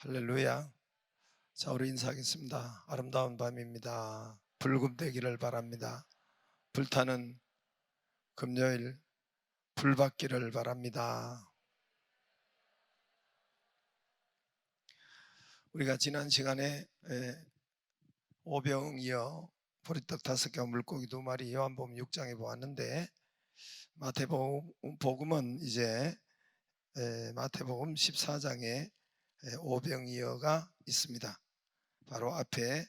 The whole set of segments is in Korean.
할렐루야. 자, 우리 인사하겠습니다. 아름다운 밤입니다. 불금 되기를 바랍니다. 불타는 금요일 불 받기를 바랍니다. 우리가 지난 시간에 오병이어 보리떡 5개와 물고기 2마리 요한복음 6장에 보았는데, 마태복음은 이제 마태복음 14장에 오병이어가 있습니다. 바로 앞에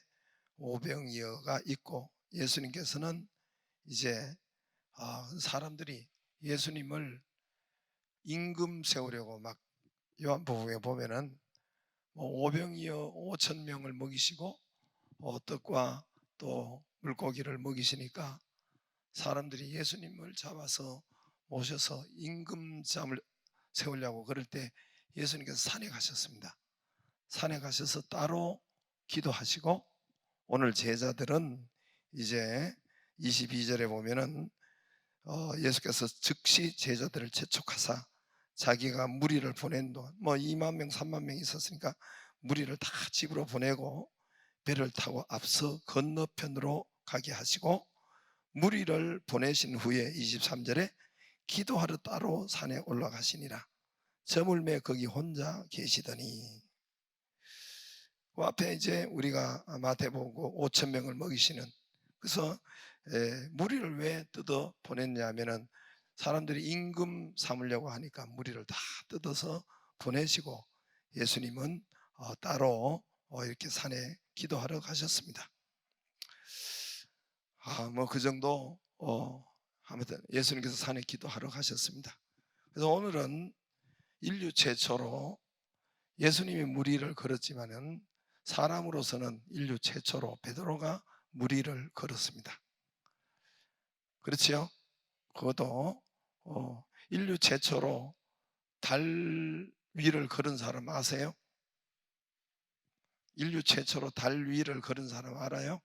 오병이어가 있고, 예수님께서는 이제 사람들이 예수님을 임금 세우려고 막, 요한복음에 보면은 오병이어 5,000명을 먹이시고 떡과 또 물고기를 먹이시니까 사람들이 예수님을 잡아서 모셔서 임금잠을 세우려고 그럴 때 예수님께서 산에 가셨습니다. 산에 가셔서 따로 기도하시고, 오늘 제자들은 이제 22절에 보면은 예수께서 즉시 제자들을 재촉하사 자기가 무리를 보낸 동안 2만 명 3만 명 있었으니까 무리를 다 집으로 보내고 배를 타고 앞서 건너편으로 가게 하시고, 무리를 보내신 후에 23절에 기도하러 따로 산에 올라가시니라. 저물매 거기 혼자 계시더니, 그 앞에 이제 우리가 마태복음 5천 명을 먹이시는, 그래서 무리를 왜 뜯어 보냈냐면은 사람들이 임금 삼으려고 하니까 무리를 다 뜯어서 보내시고, 예수님은 따로 이렇게 산에 기도하러 가셨습니다. 그 정도 아무튼 예수님께서 산에 기도하러 가셨습니다. 그래서 오늘은 인류 최초로 예수님이 무리를 걸었지만은 사람으로서는 인류 최초로 베드로가 무리를 걸었습니다. 그렇지요? 그것도 인류 최초로 달 위를 걸은 사람 아세요? 인류 최초로 달 위를 걸은 사람 알아요?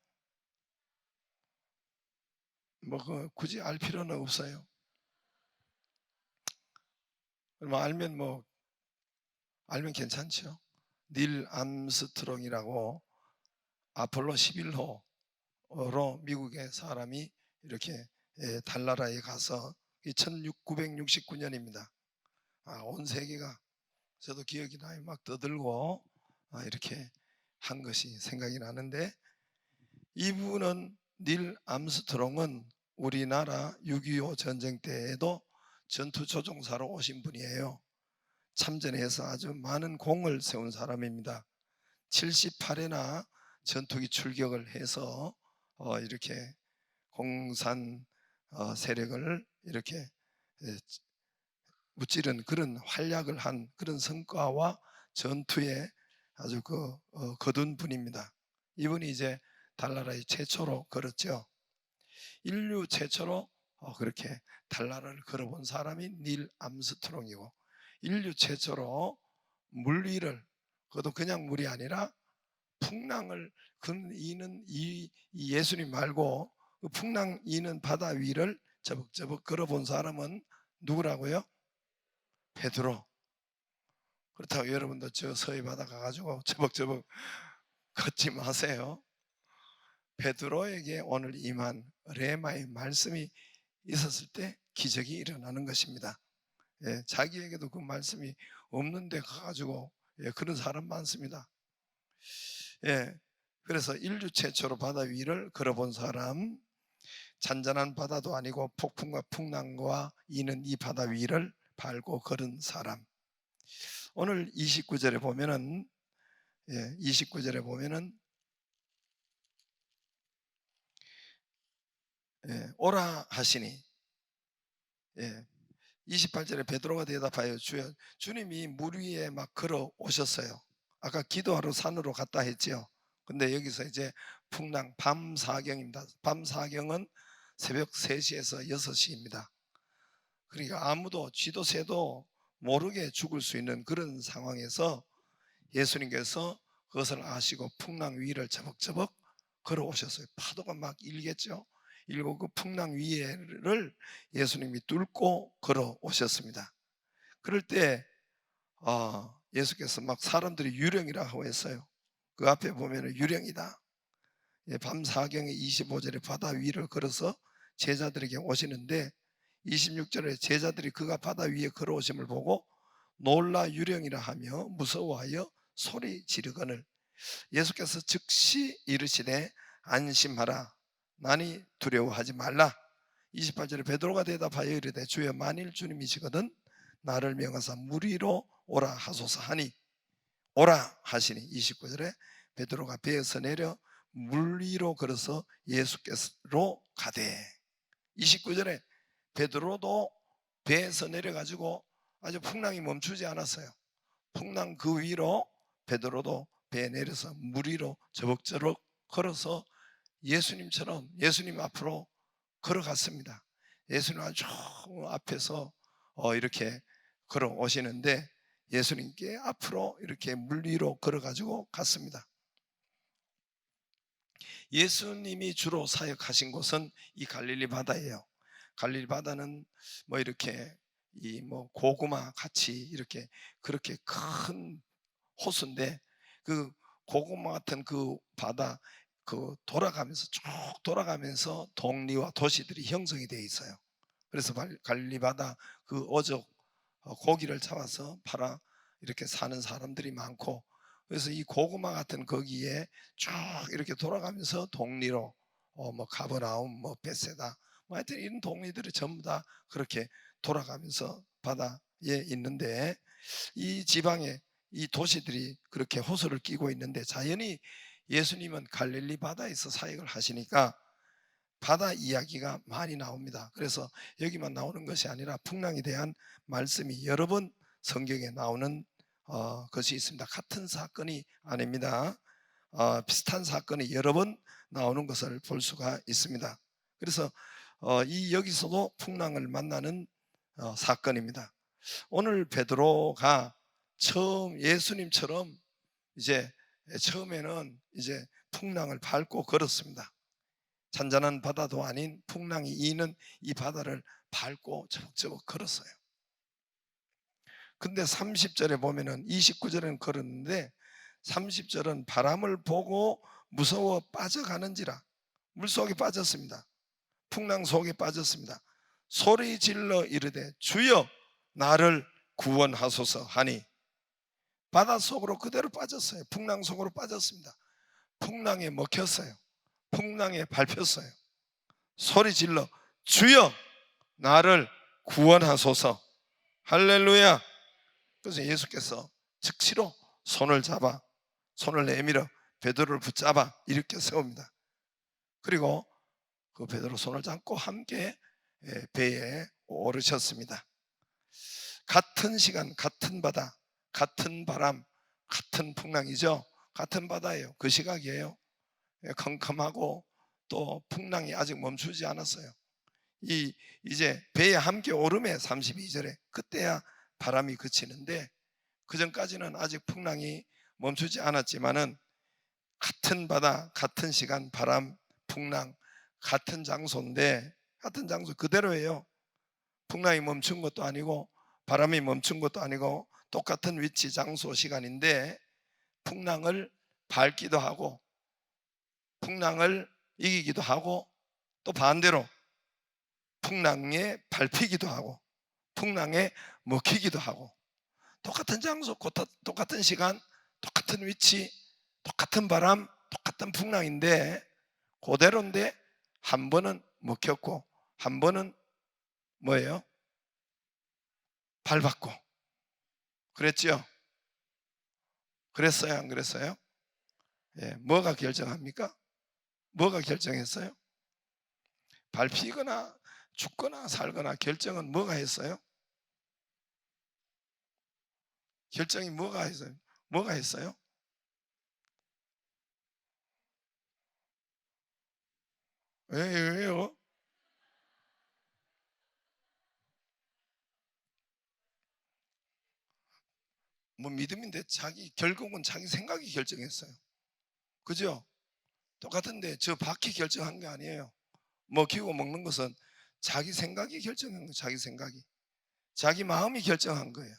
굳이 알 필요는 없어요. 알면 괜찮죠. 닐 암스트롱이라고 아폴로 11호로 미국의 사람이 이렇게 달나라에 가서 1969년입니다. 온 세계가, 저도 기억이 나요. 막 떠들고 이렇게 한 것이 생각이 나는데, 이분은 닐 암스트롱은 우리나라 6.25 전쟁 때에도 전투 조종사로 오신 분이에요. 참전해서 아주 많은 공을 세운 사람입니다. 78회나 전투기 출격을 해서 이렇게 공산 세력을 이렇게 무찌른 그런 활약을 한 그런 성과와 전투에 아주 거둔 분입니다. 이분이 이제 달나라의 최초로 걸었죠. 인류 최초로 그렇게 달나라를 걸어본 사람이 닐 암스트롱이고, 인류 최초로 물 위를, 그것도 그냥 물이 아니라 풍랑을 이는 이 예수님 말고 그 풍랑 이는 바다 위를 저벅저벅 걸어본 사람은 누구라고요? 베드로. 그렇다고 여러분도 저 서해 바다 가가지고 저벅저벅 걷지 마세요. 베드로에게 오늘 임한 레마의 말씀이 있었을 때 기적이 일어나는 것입니다. 자기에게도 그 말씀이 없는데 가가지고 그런 사람 많습니다. 그래서 인류 최초로 바다 위를 걸어본 사람, 잔잔한 바다도 아니고 폭풍과 풍랑과 이는 이 바다 위를 밟고 걸은 사람. 오늘 29절에 보면은 29절에 보면은 오라 하시니, 28절에 베드로가 대답하여 주여, 주님이 물 위에 막 걸어 오셨어요. 아까 기도하러 산으로 갔다 했죠. 근데 여기서 이제 풍랑 밤 사경입니다. 밤 사경은 새벽 3시에서 6시입니다. 그러니까 아무도 쥐도 새도 모르게 죽을 수 있는 그런 상황에서 예수님께서 그것을 아시고 풍랑 위를 저벅저벅 걸어오셨어요. 파도가 막 일겠죠. 일고 그 풍랑 위를 예수님이 뚫고 걸어오셨습니다. 그럴 때 예수께서 막 사람들이 유령이라고 했어요. 그 앞에 보면은 유령이다. 예, 밤 사경의 25절에 바다 위를 걸어서 제자들에게 오시는데 26절에 제자들이 그가 바다 위에 걸어오심을 보고 놀라 유령이라 하며 무서워하여 소리 지르거늘 예수께서 즉시 이르시되 안심하라 나니 두려워하지 말라. 28절에 베드로가 대답하여 이르되 주여 만일 주님이시거든 나를 명하사 물 위로 오라 하소서 하니 오라 하시니 29절에 베드로가 배에서 내려 물 위로 걸어서 예수께로 가되 29절에 베드로도 배에서 내려가지고 아주 풍랑이 멈추지 않았어요. 풍랑 그 위로 베드로도 배에 내려서 물 위로 저벅저벅 걸어서 예수님처럼 예수님 앞으로 걸어갔습니다. 예수님 아주 앞에서 이렇게 걸어오시는데 예수님께 앞으로 이렇게 물 위로 걸어가지고 갔습니다. 예수님이 주로 사역하신 곳은 이 갈릴리 바다예요. 갈릴리 바다는 뭐 이렇게 이 뭐 고구마 같이 이렇게 그렇게 큰 호수인데 그 고구마 같은 그 바다 그 돌아가면서 쭉 돌아가면서 동리와 도시들이 형성이 되어 있어요. 그래서 갈릴리 바다 그 어족 고기를 잡아서 팔아 이렇게 사는 사람들이 많고 그래서 이 고구마 같은 거기에 쭉 이렇게 돌아가면서 동리로 뭐 가버나움 뭐 베세다 뭐 하여튼 이런 동리들이 전부 다 그렇게 돌아가면서 바다에 있는데 이 지방에 이 도시들이 그렇게 호수를 끼고 있는데 자연히 예수님은 갈릴리 바다에서 사역을 하시니까 바다 이야기가 많이 나옵니다. 그래서 여기만 나오는 것이 아니라 풍랑에 대한 말씀이 여러 번 성경에 나오는 것이 있습니다. 같은 사건이 아닙니다. 비슷한 사건이 여러 번 나오는 것을 볼 수가 있습니다. 그래서 이 여기서도 풍랑을 만나는 사건입니다. 오늘 베드로가 처음 예수님처럼 이제 처음에는 이제 풍랑을 밟고 걸었습니다. 잔잔한 바다도 아닌 풍랑이 이는 이 바다를 밟고 저벅저벅 걸었어요. 근데 30절에 보면은 29절에는 걸었는데 30절은 바람을 보고 무서워 빠져가는지라 물속에 빠졌습니다. 풍랑 속에 빠졌습니다. 소리 질러 이르되 주여 나를 구원하소서 하니 바닷속으로 그대로 빠졌어요. 풍랑 속으로 빠졌습니다. 풍랑에 먹혔어요. 풍랑에 밟혔어요. 소리 질러 주여 나를 구원하소서. 할렐루야. 그래서 예수께서 즉시로 손을 내밀어 베드로를 붙잡아 일으켜 세웁니다. 그리고 그 베드로 손을 잡고 함께 배에 오르셨습니다. 같은 시간, 같은 바다, 같은 바람, 같은 풍랑이죠. 같은 바다예요. 그 시각이에요. 컴컴하고 또 풍랑이 아직 멈추지 않았어요. 이제 배에 함께 오름에 32절에 그때야 바람이 그치는데 그 전까지는 아직 풍랑이 멈추지 않았지만은 같은 바다, 같은 시간, 바람, 풍랑, 같은 장소인데 같은 장소 그대로예요. 풍랑이 멈춘 것도 아니고 바람이 멈춘 것도 아니고 똑같은 위치, 장소, 시간인데 풍랑을 밟기도 하고 풍랑을 이기기도 하고 또 반대로 풍랑에 밟히기도 하고 풍랑에 먹히기도 하고 똑같은 장소, 똑같은 시간, 똑같은 위치, 똑같은 바람, 똑같은 풍랑인데 그대로인데 한 번은 먹혔고 한 번은 뭐예요? 밟았고 그랬죠? 그랬어요? 안 그랬어요? 예, 뭐가 결정합니까? 뭐가 결정했어요? 밟히거나 죽거나 살거나 결정은 뭐가 했어요? 결정이 뭐가 했어요? 뭐가 했어요? 왜요? 뭐 믿음인데 결국은 자기 생각이 결정했어요. 그죠? 똑같은데 저 바퀴 결정한 게 아니에요. 먹히고 먹는 것은 자기 생각이 결정한 거예요. 자기 생각이. 자기 마음이 결정한 거예요.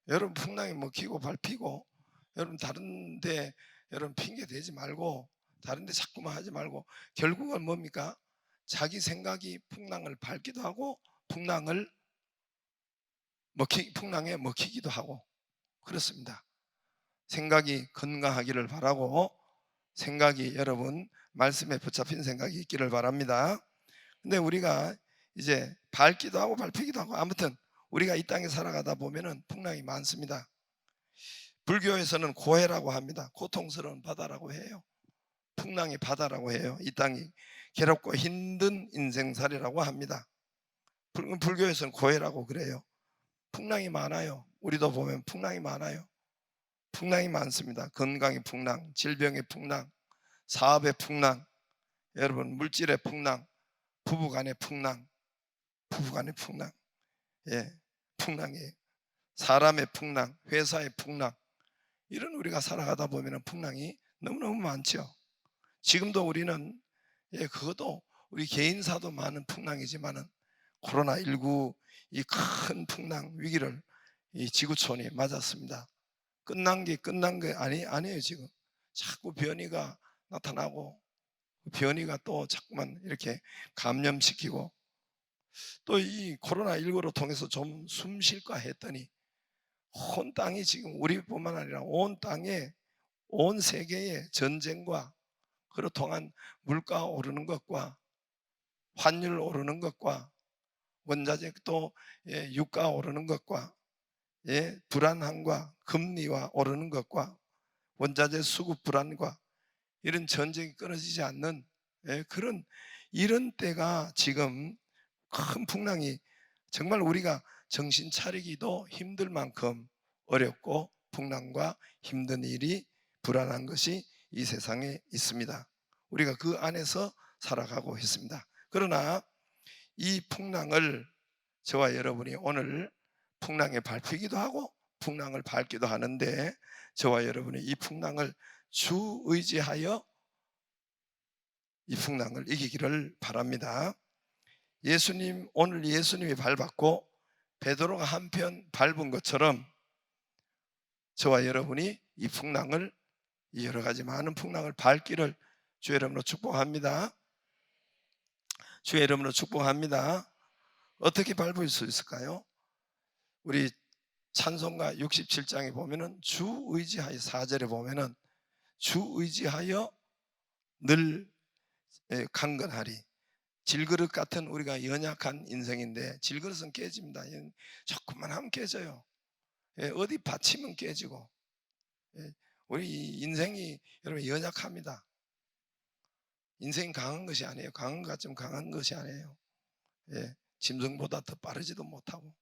여러분 풍랑이 먹히고 밟히고, 여러분 다른데 여러분 핑계 대지 말고, 다른데 자꾸만 하지 말고, 결국은 뭡니까? 자기 생각이 풍랑을 밟기도 하고 풍랑에 먹히기도 하고 그렇습니다. 생각이 건강하기를 바라고, 생각이 여러분 말씀에 붙잡힌 생각이 있기를 바랍니다. 근데 우리가 이제 밟기도 하고 밟히기도 하고, 아무튼 우리가 이 땅에 살아가다 보면은 풍랑이 많습니다. 불교에서는 고해라고 합니다. 고통스러운 바다라고 해요. 풍랑의 바다라고 해요. 이 땅이 괴롭고 힘든 인생살이라고 합니다. 불교에서는 고해라고 그래요. 풍랑이 많아요. 우리도 보면 풍랑이 많아요. 풍랑이 많습니다. 건강의 풍랑, 질병의 풍랑, 사업의 풍랑, 여러분 물질의 풍랑, 부부간의 풍랑, 예, 풍랑이에요. 사람의 풍랑, 회사의 풍랑, 이런 우리가 살아가다 보면 풍랑이 너무너무 많죠. 지금도 우리는, 그것도 우리 개인사도 많은 풍랑이지만은 코로나19 이 큰 풍랑 위기를 이 지구촌이 맞았습니다. 끝난 게 아니에요. 지금 자꾸 변이가 나타나고, 변이가 또 자꾸만 이렇게 감염시키고, 또 이 코로나19로 통해서 좀 숨 쉴까 했더니 온 땅이 지금, 우리뿐만 아니라 온 땅에, 온 세계의 전쟁과 그로 통한 물가 오르는 것과 환율 오르는 것과 원자재 또 유가 오르는 것과 불안함과 금리와 오르는 것과 원자재 수급 불안과 이런 전쟁이 끊어지지 않는 그런 이런 때가 지금 큰 풍랑이, 정말 우리가 정신 차리기도 힘들 만큼 어렵고 풍랑과 힘든 일이, 불안한 것이 이 세상에 있습니다. 우리가 그 안에서 살아가고 있습니다. 그러나 이 풍랑을 저와 여러분이 오늘 풍랑에 밟히기도 하고 풍랑을 밟기도 하는데, 저와 여러분이 이 풍랑을 주 의지하여 이 풍랑을 이기기를 바랍니다. 오늘 예수님이 밟았고 베드로가 한편 밟은 것처럼 저와 여러분이 이 풍랑을, 이 여러 가지 많은 풍랑을 밟기를 주의 이름으로 축복합니다. 주의 이름으로 축복합니다. 어떻게 밟을 수 있을까요? 우리 찬송가 67장에 보면은 주 의지하여, 4절에 보면은 주 의지하여 늘 강건하리. 질그릇 같은 우리가 연약한 인생인데, 질그릇은 깨집니다. 조금만 하면 깨져요. 어디 받치면 깨지고. 우리 인생이 여러분 연약합니다. 인생이 강한 것이 아니에요. 강한 것 같지만 강한 것이 아니에요. 짐승보다 더 빠르지도 못하고,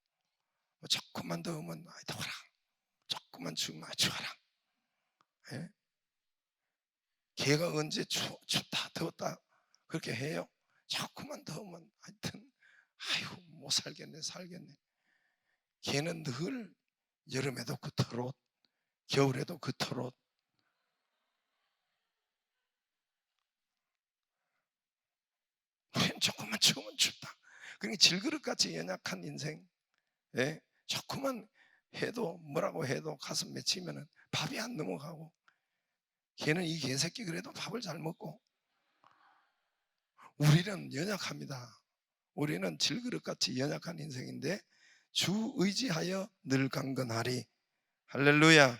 조금만 더 오면 더워라, 조금만 추우면 추워라. 개가 언제 춥다 더웠다 그렇게 해요? 조금만 더우면 하여튼 아유 못 살겠네. 개는 늘 여름에도 그 털옷, 겨울에도 그 털옷. 조금만 추우면 춥다. 그러니까 질그릇같이 연약한 인생, 조금만 해도, 뭐라고 해도 가슴 맺히면 밥이 안 넘어가고, 걔는 이 개새끼 그래도 밥을 잘 먹고, 우리는 연약합니다. 우리는 질그릇같이 연약한 인생인데 주 의지하여 늘 강건하리. 할렐루야.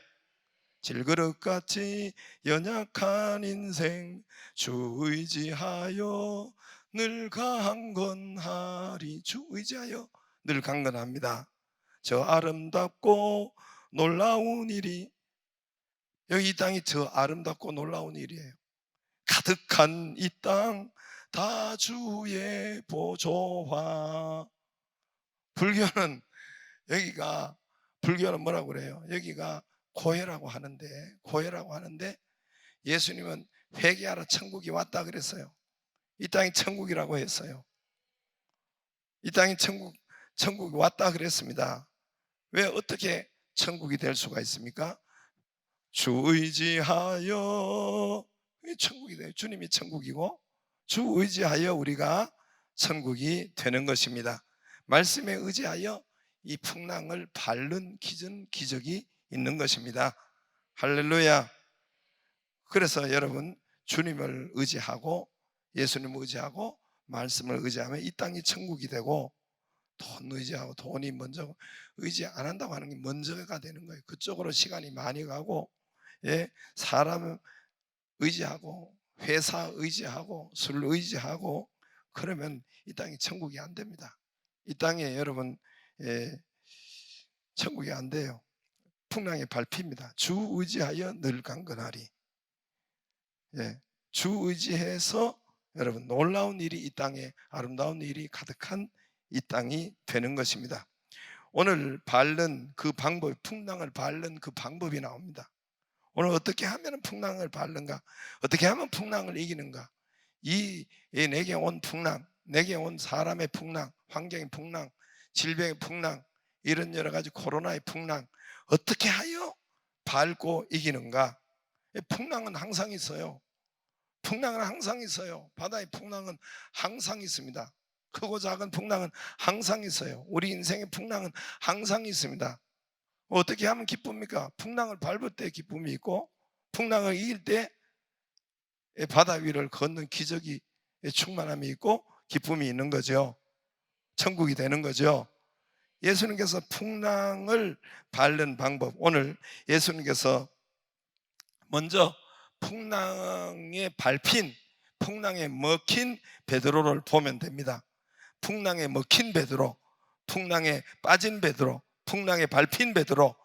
질그릇같이 연약한 인생 주 의지하여 늘 강건하리. 주 의지하여 늘 강건합니다. 저 아름답고 놀라운 일이, 여기 이 땅이 저 아름답고 놀라운 일이에요. 가득한 이 땅 다 주의 보조화. 불교는 불교는 뭐라고 그래요? 여기가 고해라고 하는데 예수님은 회개하라 천국이 왔다 그랬어요. 이 땅이 천국이라고 했어요. 이 땅이 천국이 왔다 그랬습니다. 왜, 어떻게 천국이 될 수가 있습니까? 주 의지하여 천국이 돼요. 주님이 천국이고 주 의지하여 우리가 천국이 되는 것입니다. 말씀에 의지하여 이 풍랑을 밟는 기적이 있는 것입니다. 할렐루야. 그래서 여러분, 주님을 의지하고 예수님을 의지하고 말씀을 의지하면 이 땅이 천국이 되고, 돈 의지하고 돈이 먼저 의지 안 한다고 하는 게 먼저가 되는 거예요. 그쪽으로 시간이 많이 가고, 사람 의지하고 회사 의지하고 술 의지하고 그러면 이 땅이 천국이 안 됩니다. 이 땅에 여러분, 천국이 안 돼요. 풍랑에 밟힙니다. 주 의지하여 늘 강건하리. 주 의지해서 여러분, 놀라운 일이 이 땅에, 아름다운 일이 가득한 이 땅이 되는 것입니다. 오늘 밟는 그 방법, 풍랑을 밟는 그 방법이 나옵니다. 오늘 어떻게 하면 풍랑을 밟는가? 어떻게 하면 풍랑을 이기는가? 내게 온 풍랑, 내게 온 사람의 풍랑, 환경의 풍랑, 질병의 풍랑, 이런 여러 가지 코로나의 풍랑, 어떻게 하여 밟고 이기는가? 풍랑은 항상 있어요. 풍랑은 항상 있어요. 바다의 풍랑은 항상 있습니다. 크고 작은 풍랑은 항상 있어요. 우리 인생의 풍랑은 항상 있습니다. 어떻게 하면 기쁩니까? 풍랑을 밟을 때 기쁨이 있고, 풍랑을 이길 때 바다 위를 걷는 기적이, 충만함이 있고 기쁨이 있는 거죠. 천국이 되는 거죠. 예수님께서 풍랑을 밟는 방법, 오늘 예수님께서 먼저 풍랑에 밟힌, 풍랑에 먹힌 베드로를 보면 됩니다. 풍랑에 먹힌 베드로, 풍랑에 빠진 베드로, 풍랑에 밟힌 베드로,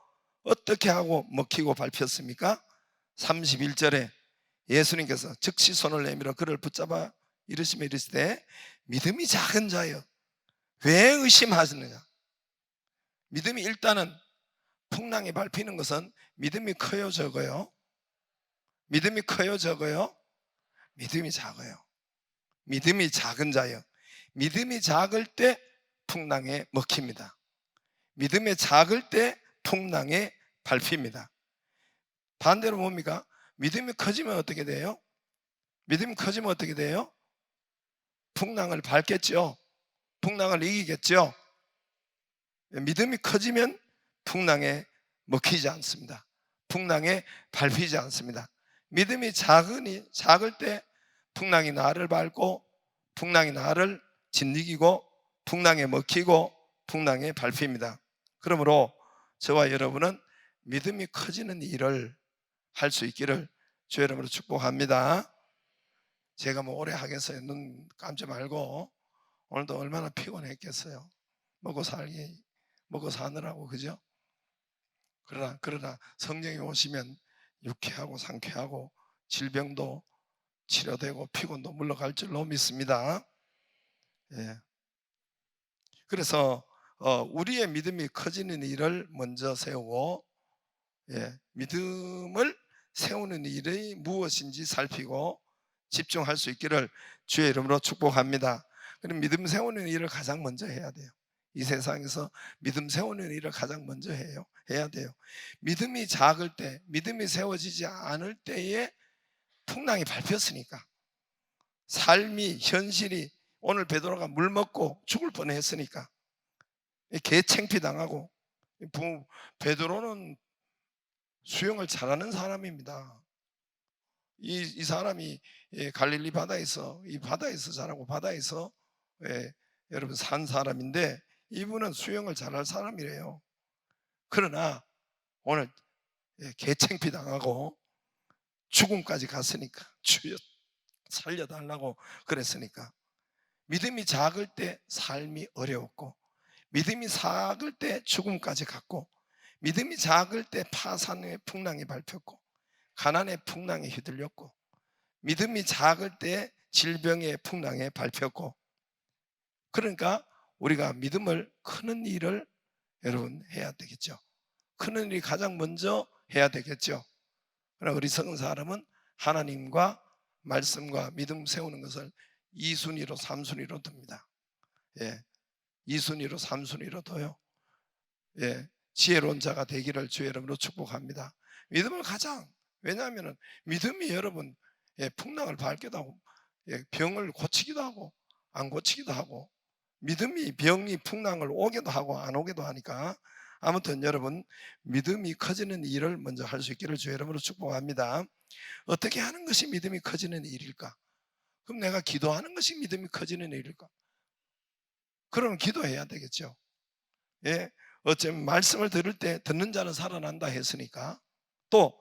어떻게 하고 먹히고 밟혔습니까? 31절에 예수님께서 즉시 손을 내밀어 그를 붙잡아 이르시며 이르시되 믿음이 작은 자여 왜 의심하시느냐. 믿음이, 일단은 풍랑에 밟히는 것은 믿음이 커요, 적어요? 믿음이 커요, 적어요? 믿음이 작아요. 믿음이 작은 자여, 믿음이 작을 때 풍랑에 먹힙니다. 믿음이 작을 때 풍랑에 밟힙니다. 반대로 뭡니까? 믿음이 커지면 어떻게 돼요? 믿음이 커지면 어떻게 돼요? 풍랑을 밟겠죠. 풍랑을 이기겠죠. 믿음이 커지면 풍랑에 먹히지 않습니다. 풍랑에 밟히지 않습니다. 믿음이 작을 때 풍랑이 나를 밟고, 풍랑이 나를 짓이기고, 풍랑에 먹히고 풍랑에 밟힙니다. 그러므로 저와 여러분은 믿음이 커지는 일을 할 수 있기를 주의 이름으로 축복합니다. 제가 뭐 오래 하겠어요. 눈 감지 말고. 오늘도 얼마나 피곤했겠어요. 먹고 사느라고, 그죠? 그러나 성령이 오시면 유쾌하고 상쾌하고 질병도 치료되고 피곤도 물러갈 줄로 믿습니다. 그래서 우리의 믿음이 커지는 일을 먼저 세우고, 믿음을 세우는 일이 무엇인지 살피고 집중할 수 있기를 주의 이름으로 축복합니다. 그럼 믿음 세우는 일을 가장 먼저 해야 돼요. 이 세상에서 믿음 세우는 일을 가장 먼저 해야 돼요. 믿음이 작을 때, 믿음이 세워지지 않을 때에 풍랑이 밟혔으니까, 삶이, 현실이, 오늘 베드로가 물 먹고 죽을 뻔했으니까, 개창피 당하고, 베드로는 수영을 잘하는 사람입니다. 이 사람이 갈릴리 바다에서, 이 바다에서 자라고 바다에서 여러분 산 사람인데, 이분은 수영을 잘할 사람이래요. 그러나 오늘 개창피 당하고 죽음까지 갔으니까, 주여 살려달라고 그랬으니까, 믿음이 작을 때 삶이 어려웠고, 믿음이 작을 때 죽음까지 갔고, 믿음이 작을 때 파산의 풍랑이 밟혔고, 가난의 풍랑에 휘둘렸고, 믿음이 작을 때 질병의 풍랑에 밟혔고, 그러니까 우리가 믿음을 크는 일을 여러분 해야 되겠죠. 크는 일이 가장 먼저 해야 되겠죠. 그러나 어리석은 사람은 하나님과 말씀과 믿음 세우는 것을 2순위로 3순위로 둡니다. 2순위로 3순위로 둬요. 지혜로운 자가 되기를 주의 이름으로 축복합니다. 믿음을 가장, 왜냐하면 믿음이 여러분 풍랑을 밟기도 하고, 병을 고치기도 하고 안 고치기도 하고, 믿음이 병이 풍랑을 오게도 하고 안 오게도 하니까 아무튼 여러분 믿음이 커지는 일을 먼저 할 수 있기를 주의 이름으로 축복합니다. 어떻게 하는 것이 믿음이 커지는 일일까? 그럼 내가 기도하는 것이 믿음이 커지는 일일까? 그럼 기도해야 되겠죠. 예, 어쩌면 말씀을 들을 때 듣는 자는 살아난다 했으니까 또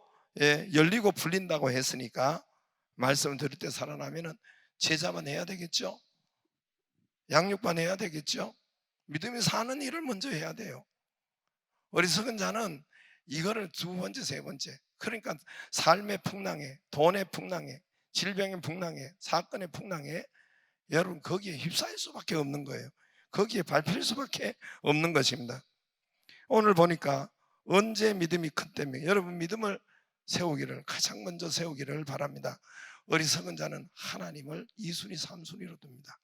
열리고 풀린다고 했으니까 말씀을 들을 때 살아나면은 제자만 해야 되겠죠. 양육반 해야 되겠죠. 믿음이 사는 일을 먼저 해야 돼요. 어리석은 자는 이거를 두 번째, 세 번째. 그러니까 삶의 풍랑에, 돈의 풍랑에, 질병의 풍랑에, 사건의 풍랑에 여러분 거기에 휩싸일 수밖에 없는 거예요. 거기에 밟힐 수밖에 없는 것입니다. 오늘 보니까 언제 믿음이 큰 때입니까? 여러분 믿음을 세우기를 가장 먼저 세우기를 바랍니다. 어리석은 자는 하나님을 2순위, 3순위로 둡니다.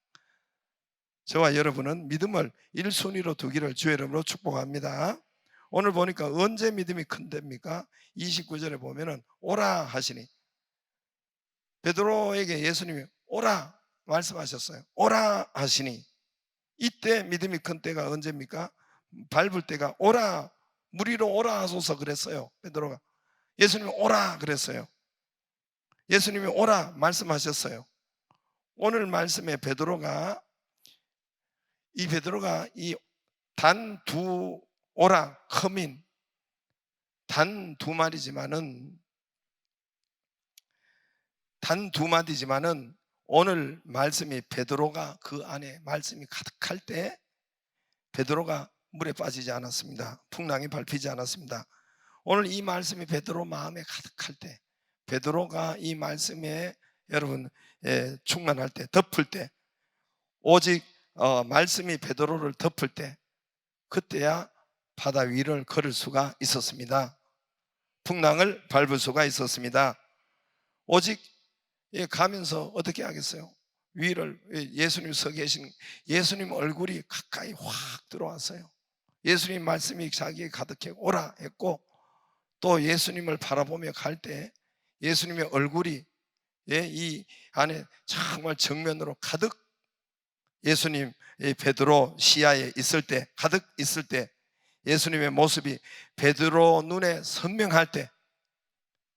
저와 여러분은 믿음을 1순위로 두기를 주의 이름으로 축복합니다. 오늘 보니까 언제 믿음이 큰 때입니까? 29절에 보면은 오라 하시니 베드로에게 예수님이 오라 말씀하셨어요. 오라 하시니 이때 믿음이 큰 때가 언제입니까? 밟을 때가 오라 무리로 오라 하소서 그랬어요. 베드로가 예수님이 오라 그랬어요. 예수님이 오라 말씀하셨어요. 오늘 말씀에 베드로가 이 단 두 오라 커민 단 두 마디지만은 오늘 말씀이 베드로가 그 안에 말씀이 가득할 때 베드로가 물에 빠지지 않았습니다. 풍랑이 밟히지 않았습니다. 오늘 이 말씀이 베드로 마음에 가득할 때 베드로가 이 말씀에 여러분 충만할 때 덮을 때 오직 말씀이 베드로를 덮을 때 그때야 바다 위를 걸을 수가 있었습니다. 풍랑을 밟을 수가 있었습니다. 오직 가면서 어떻게 하겠어요? 위를 예수님 서 계신 예수님 얼굴이 가까이 확 들어왔어요. 예수님 말씀이 자기에 가득해 오라 했고 또 예수님을 바라보며 갈 때 예수님의 얼굴이 이 안에 정말 정면으로 가득 예수님 베드로 시야에 있을 때 가득 있을 때 예수님의 모습이 베드로 눈에 선명할 때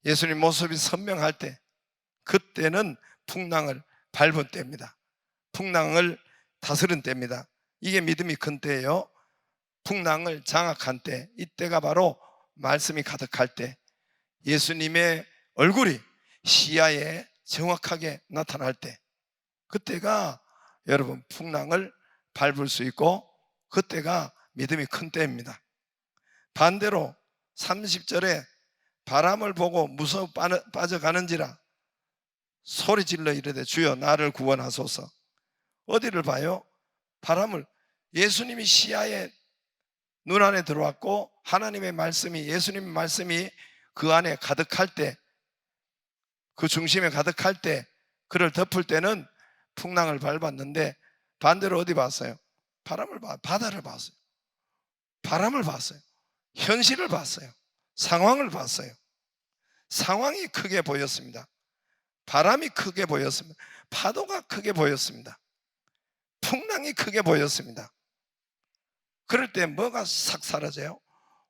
예수님 모습이 선명할 때 그때는 풍랑을 밟은 때입니다. 풍랑을 다스린 때입니다. 이게 믿음이 큰 때예요. 풍랑을 장악한 때 이때가 바로 말씀이 가득할 때 예수님의 얼굴이 시야에 정확하게 나타날 때 그때가 여러분 풍랑을 밟을 수 있고 그때가 믿음이 큰 때입니다. 반대로 30절에 바람을 보고 무서워 빠져가는지라 소리질러 이르되 주여 나를 구원하소서. 어디를 봐요? 바람을 예수님이 시야에 눈 안에 들어왔고 하나님의 말씀이 예수님의 말씀이 그 안에 가득할 때 그 중심에 가득할 때 그를 덮을 때는 풍랑을 밟았는데 반대로 어디 봤어요? 바다를 봤어요. 바람을 봤어요. 현실을 봤어요. 상황을 봤어요. 상황이 크게 보였습니다. 바람이 크게 보였습니다. 파도가 크게 보였습니다. 풍랑이 크게 보였습니다. 그럴 때 뭐가 싹 사라져요?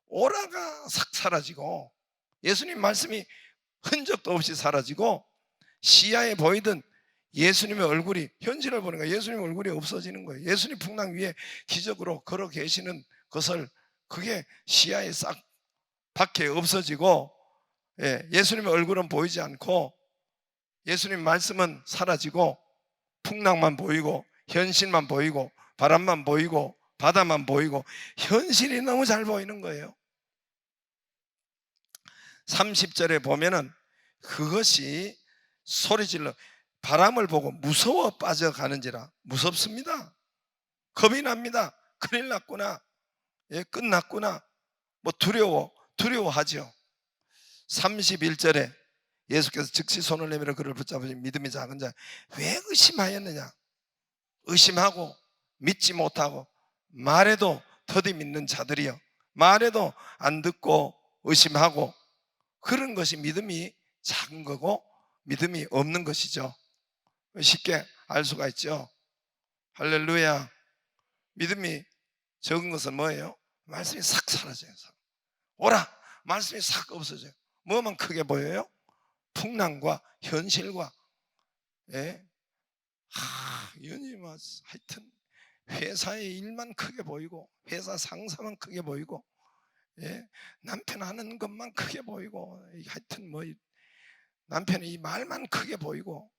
오라가 싹 사라지고 예수님 말씀이 흔적도 없이 사라지고 시야에 보이던 예수님의 얼굴이 현실을 보니까 예수님의 얼굴이 없어지는 거예요. 예수님 풍랑 위에 기적으로 걸어 계시는 것을 그게 시야에 싹 밖에 없어지고 예수님의 얼굴은 보이지 않고 예수님 말씀은 사라지고 풍랑만 보이고 현실만 보이고 바람만 보이고 바다만 보이고 현실이 너무 잘 보이는 거예요. 30절에 보면은 그것이 소리질러 바람을 보고 무서워 빠져가는지라 무섭습니다. 겁이 납니다. 큰일 났구나. 끝났구나. 뭐 두려워하죠. 31절에 예수께서 즉시 손을 내밀어 그를 붙잡으신 믿음이 작은 자 왜 의심하였느냐? 의심하고 믿지 못하고 말해도 더디 믿는 자들이여 말해도 안 듣고 의심하고 그런 것이 믿음이 작은 거고 믿음이 없는 것이죠. 쉽게 알 수가 있죠. 할렐루야. 믿음이 적은 것은 뭐예요? 말씀이 싹 사라져요. 오라! 말씀이 싹 없어져요. 뭐만 크게 보여요? 풍랑과 현실과, 예? 연이면 하여튼 회사의 일만 크게 보이고, 회사 상사만 크게 보이고, 예? 남편 하는 것만 크게 보이고, 하여튼 뭐 남편의 이 말만 크게 보이고,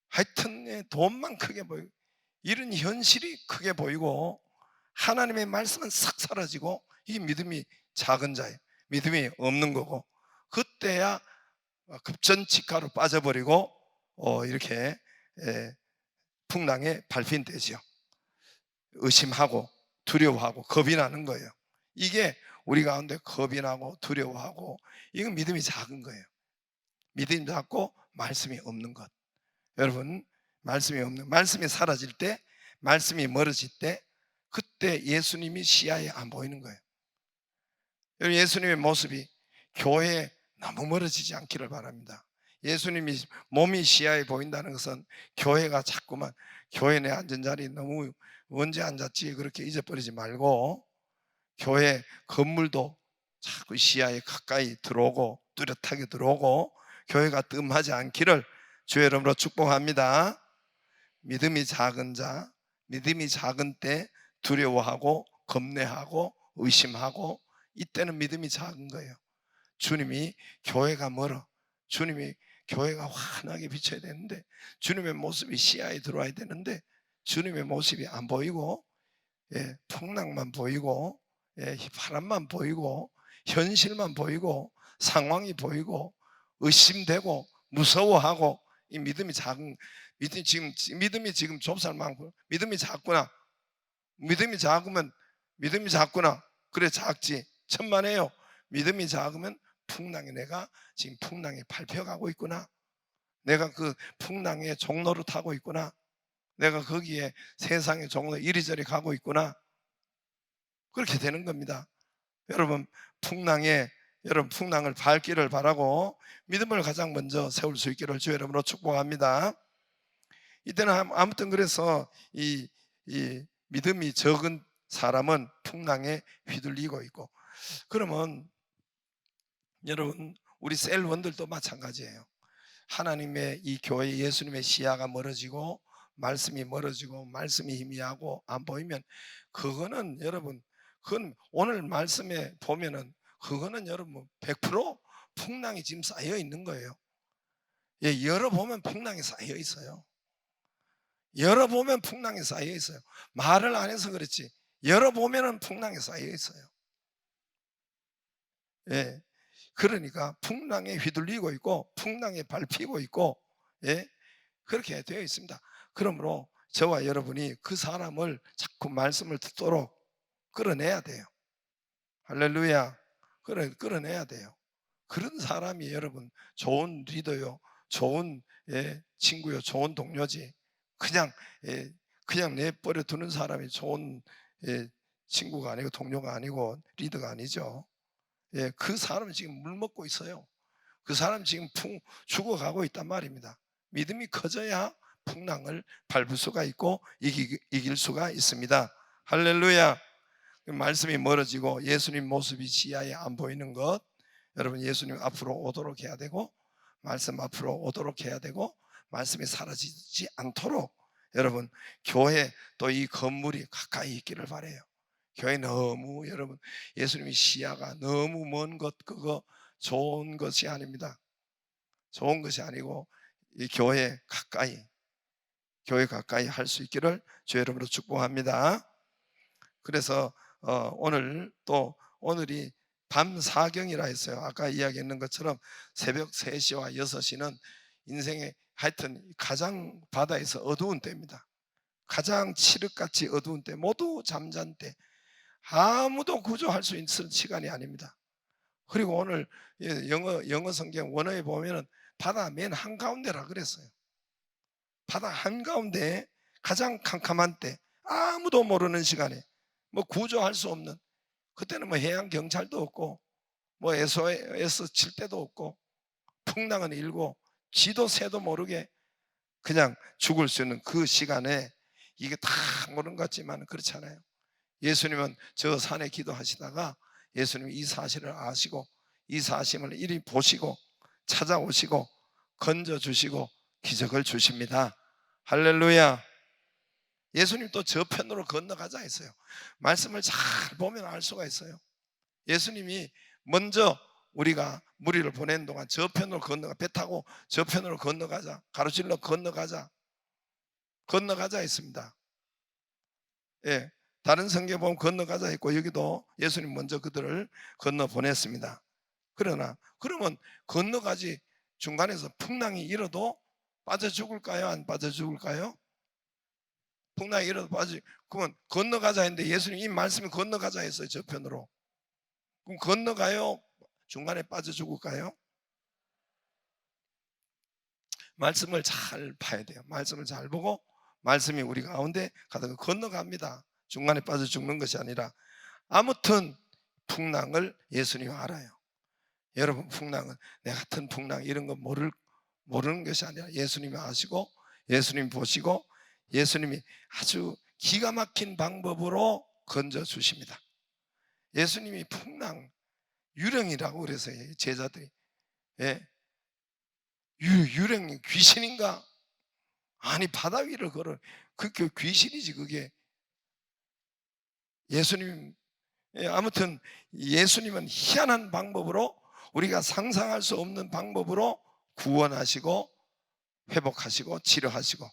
하여튼 돈만 크게 보이고, 이런 현실이 크게 보이고, 하나님의 말씀은 싹 사라지고, 이 믿음이 작은 자예요. 믿음이 없는 거고, 그때야 급전직하로 빠져버리고 이렇게 풍랑에 밟힌 때죠. 의심하고 두려워하고 겁이 나는 거예요. 이게 우리 가운데 겁이 나고 두려워하고, 이건 믿음이 작은 거예요. 믿음이 작고 말씀이 없는 것. 여러분, 말씀이 사라질 때, 말씀이 멀어질 때, 그때 예수님이 시야에 안 보이는 거예요. 여러분, 예수님의 모습이 교회에 너무 멀어지지 않기를 바랍니다. 예수님이 몸이 시야에 보인다는 것은 교회가 자꾸만, 교회 내 앉은 자리 너무 언제 앉았지 그렇게 잊어버리지 말고, 교회 건물도 자꾸 시야에 가까이 들어오고 뚜렷하게 들어오고, 교회가 뜸하지 않기를 주의 이름으로 축복합니다. 믿음이 작은 자, 믿음이 작은 때 두려워하고 겁내하고 의심하고, 이때는 믿음이 작은 거예요. 주님이 교회가 멀어, 주님이 교회가 환하게 비춰야 되는데, 주님의 모습이 시야에 들어와야 되는데, 주님의 모습이 안 보이고, 풍랑만 보이고, 바람만 보이고, 현실만 보이고, 상황이 보이고, 의심되고 무서워하고, 이 믿음이 작은, 믿음이 지금 좁쌀 많고, 믿음이 작구나, 믿음이 작구나, 그래 작지, 천만에요. 믿음이 작으면 풍랑에, 내가 지금 풍랑에 밟혀가고 있구나, 내가 그 풍랑의 종로를 타고 있구나, 내가 거기에 세상의 종로 이리저리 가고 있구나, 그렇게 되는 겁니다. 여러분, 풍랑을 밟기를 바라고, 믿음을 가장 먼저 세울 수 있기를 주의 이름으로 축복합니다. 이때는 아무튼 그래서 이 믿음이 적은 사람은 풍랑에 휘둘리고 있고, 그러면 여러분, 우리 셀원들도 마찬가지예요. 하나님의 이 교회, 예수님의 시야가 멀어지고, 말씀이 멀어지고, 말씀이 희미하고 안 보이면, 그거는 여러분, 그건 오늘 말씀에 보면은, 그거는 여러분 100% 풍랑이 지금 쌓여 있는 거예요. 열어보면 풍랑이 쌓여 있어요. 열어보면 풍랑이 쌓여 있어요. 말을 안 해서 그렇지, 열어보면은 풍랑이 쌓여 있어요. 그러니까 풍랑에 휘둘리고 있고, 풍랑에 밟히고 있고, 그렇게 되어 있습니다. 그러므로 저와 여러분이 그 사람을 자꾸 말씀을 듣도록 끌어내야 돼요. 할렐루야. 끌어내야 돼요. 그런 사람이 여러분 좋은 리더요, 좋은 친구요, 좋은 동료지. 그냥 그냥 내버려 두는 사람이 좋은 친구가 아니고, 동료가 아니고, 리더가 아니죠. 그 사람은 지금 물 먹고 있어요. 그 사람 지금 죽어가고 있단 말입니다. 믿음이 커져야 풍랑을 밟을 수가 있고 이길 수가 있습니다. 할렐루야. 말씀이 멀어지고 예수님 모습이 시야에 안 보이는 것, 여러분, 예수님 앞으로 오도록 해야 되고, 말씀 앞으로 오도록 해야 되고, 말씀이 사라지지 않도록 여러분, 교회 또 이 건물이 가까이 있기를 바라요. 교회 너무, 여러분, 예수님의 시야가 너무 먼 것, 그거 좋은 것이 아닙니다. 좋은 것이 아니고, 이 교회 가까이 할 수 있기를 주의 이름으로 축복합니다. 그래서 오늘이 밤 사경이라 했어요. 아까 이야기했는 것처럼 새벽 3시와 6시는 인생의 하여튼 가장 바다에서 어두운 때입니다. 가장 칠흑같이 어두운 때, 모두 잠잔 때, 아무도 구조할 수 있는 시간이 아닙니다. 그리고 오늘 영어 성경 원어에 보면은 바다 맨 한가운데라 그랬어요. 바다 한가운데 가장 캄캄한 때, 아무도 모르는 시간에, 뭐 구조할 수 없는, 그때는 뭐 해양 경찰도 없고, 뭐 SOS 칠 때도 없고, 풍랑은 일고 쥐도 새도 모르게 그냥 죽을 수 있는 그 시간에 이게 다 모르는 것 같지만 그렇지 않아요. 예수님은 저 산에 기도하시다가 예수님이 이 사실을 아시고 이 사실을 이리 보시고 찾아오시고 건져주시고 기적을 주십니다. 할렐루야. 예수님 또 저편으로 건너가자 했어요. 말씀을 잘 보면 알 수가 있어요. 예수님이 먼저 우리가 무리를 보낸 동안 저편으로 건너가, 배 타고 저편으로 건너가자, 가로질러 건너가자 했습니다. 예, 다른 성경에 보면 건너가자 했고 여기도 예수님 먼저 그들을 건너 보냈습니다. 그러면 건너가지 중간에서 풍랑이 일어도 빠져 죽을까요? 안 빠져 죽을까요? 풍랑이 일어도 그러면 건너가자 했는데 예수님 이 말씀이 건너가자 했어요. 저편으로. 그럼 건너가요? 중간에 빠져 죽을까요? 말씀을 잘 봐야 돼요. 말씀을 잘 보고 말씀이 우리 가운데 가다가 건너갑니다. 중간에 빠져 죽는 것이 아니라. 아무튼 풍랑을 예수님이 알아요. 여러분, 풍랑은 내 같은 풍랑 이런 거 모르는 것이 아니라 예수님이 아시고 예수님이 보시고 예수님이 아주 기가 막힌 방법으로 건져주십니다. 예수님이 풍랑 유령이라고 그래서요. 제자들이 유령이 귀신인가? 아니 바다 위를 걸어. 그게 귀신이지 그게. 예수님 아무튼 예수님은 희한한 방법으로 우리가 상상할 수 없는 방법으로 구원하시고 회복하시고 치료하시고.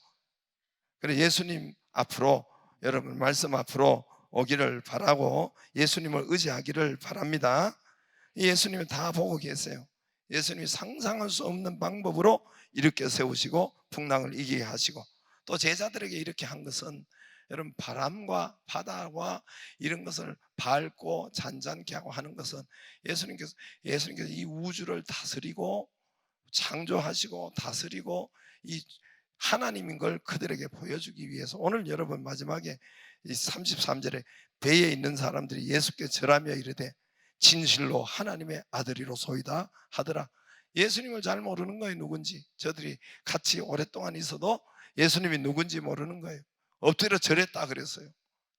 그래 예수님 앞으로 여러분 말씀 앞으로 오기를 바라고 예수님을 의지하기를 바랍니다. 예수님은 다 보고 계세요. 예수님이 상상할 수 없는 방법으로 일으켜 세우시고 풍랑을 이기게 하시고 또 제자들에게 이렇게 한 것은 여러분 바람과 바다와 이런 것을 밟고 잔잔케 하고 하는 것은 예수님께서 이 우주를 다스리고 창조하시고 다스리고 이 하나님인 걸 그들에게 보여주기 위해서 오늘 여러분 마지막에 이 33절에 배에 있는 사람들이 예수께 절하며 이르되 진실로 하나님의 아들이로소이다 하더라. 예수님을 잘 모르는 거예요. 누군지. 저들이 같이 오랫동안 있어도 예수님이 누군지 모르는 거예요. 엎드려 절했다 그랬어요.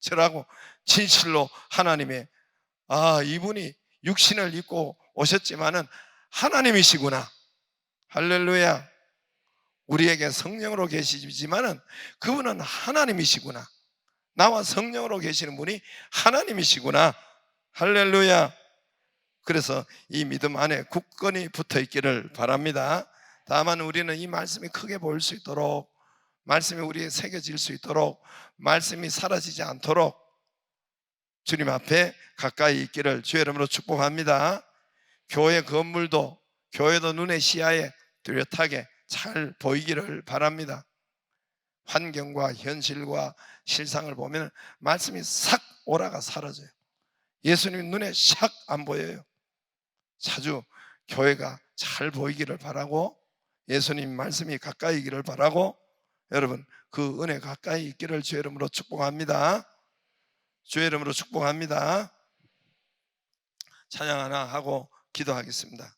절하고 진실로 하나님의 이분이 육신을 입고 오셨지만은 하나님이시구나. 할렐루야. 우리에게 성령으로 계시지만은 그분은 하나님이시구나. 나와 성령으로 계시는 분이 하나님이시구나. 할렐루야. 그래서 이 믿음 안에 굳건히 붙어 있기를 바랍니다. 다만 우리는 이 말씀이 크게 보일 수 있도록 말씀이 우리에 새겨질 수 있도록 말씀이 사라지지 않도록 주님 앞에 가까이 있기를 주의 이름으로 축복합니다. 교회 건물도 교회도 눈의 시야에 뚜렷하게 잘 보이기를 바랍니다. 환경과 현실과 실상을 보면 말씀이 싹 오라가 사라져요. 예수님 눈에 샥 안 보여요. 자주 교회가 잘 보이기를 바라고 예수님 말씀이 가까이 있기를 바라고 여러분 그 은혜 가까이 있기를 주의 이름으로 축복합니다. 주의 이름으로 축복합니다. 찬양 하나 하고 기도하겠습니다.